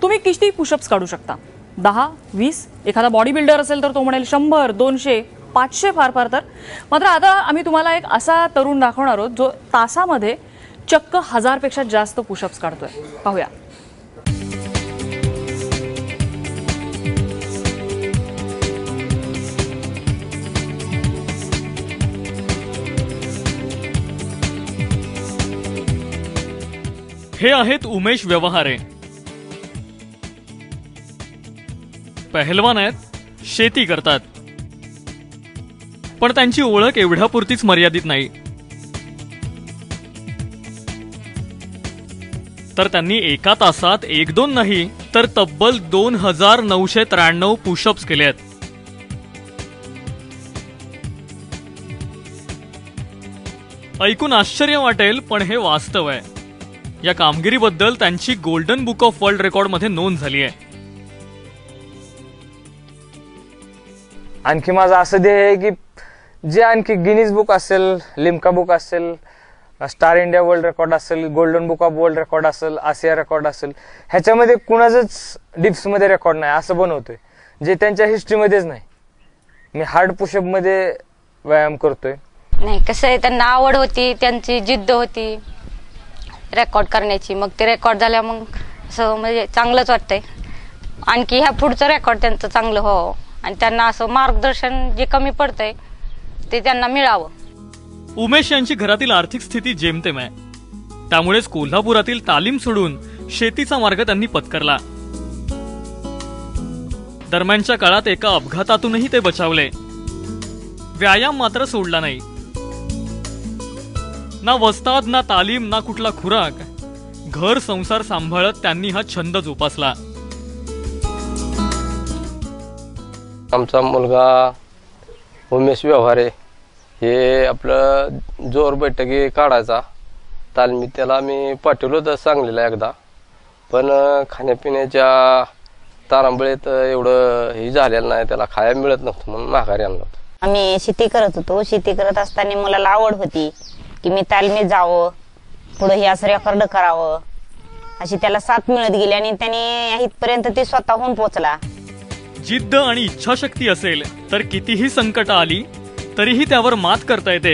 तुम्ही किती पुशअप्स काढू शकता? 10, 20? एखादा बॉडी बिल्डर असेल तर तो म्हणेल 100, 200, 500 फार फार तर. मात्र आता आम्ही तुम्हाला एक असा तरुण दाखवणार आहोत जो तासामध्ये चक्क 1000 पेक्षा जास्त पुशअप्स काढतोय. पाहूया. हे आहेत उमेश व्यवहारे. पहलवान आहेत, शेती करतात. पण त्यांची ओळख एवढ्यापुरतीच मर्यादित नाही. तर त्यांनी एका तासात 1-2 नाही तर तब्बल 2993 पुशअप्स केले आहेत. ऐकून आश्चर्य वाटेल पण हे वास्तव आहे. या कामगिरीबद्दल त्यांची golden book of world record मध्ये नोंद झाली आहे. आणखी माझं असं ध्येय आहे की जे आणखी गिनीज बुक असेल, लिम्का बुक असेल, स्टार इंडिया वर्ल्ड रेकॉर्ड असेल, golden book of world record असेल, आसिया रेकॉर्ड असेल, ह्याच्यामध्ये कुणाचंच डिप्समध्ये रेकॉर्ड नाही असं बनवतोय जे त्यांच्या हिस्ट्रीमध्येच नाही. मी हार्ड पुशअप मध्ये व्यायाम करतोय. नाही, कसं आहे, त्यांना आवड होती, त्यांची जिद्द होती रेकॉर्ड करण्याची. मग ते रेकॉर्ड झाल्या मग असं म्हणजे चांगलंच वाटतंय. आणखी ह्या पुढचं रेकॉर्ड त्यांचं चांगलं हो आणि त्यांना असं मार्गदर्शन जे कमी पडतंय ते त्यांना मिळावं. उमेश यांची घरातील आर्थिक स्थिती जेमतेम आहे. त्यामुळेच कोल्हापुरातील तालीम सोडून शेतीचा मार्ग त्यांनी पत्करला. दरम्यानच्या काळात एका अपघातातूनही ते बचावले. व्यायाम मात्र सोडला नाही. ना वस्ताद, ना तालीम, ना कुठला खुराक. घर संसार सांभाळत त्यांनी हा छंद जोपासला. आमचा मुलगा उमेश व्यवहारे हे आपलं जोर बैठकी काढायचा. तालमी त्याला आम्ही पाठवलं होतं सांगलीला एकदा, पण खाण्यापिण्याच्या तारांबळीत एवढं हे झालेलं नाही, त्याला खायला मिळत नव्हतं म्हणून माघारी आणलं होतं. आम्ही शेती करत होतो. शेती करत असताना मुलाला आवड होती की मी तालमीत जावं, पुढे हे असं रेकॉर्ड करावं, अशी त्याला साथ मिळत गेली आणि त्याने इथपर्यंत ते स्वतःहून पोहोचला. जिद्द आणि इच्छाशक्ती असेल तर कितीही संकट आली तरीही त्यावर मात करता येते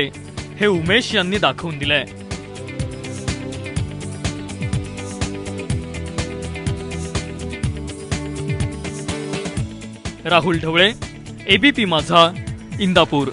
हे उमेश यांनी दाखवून दिलंय. राहुल ढवळे, एबीपी माझा, इंदापूर.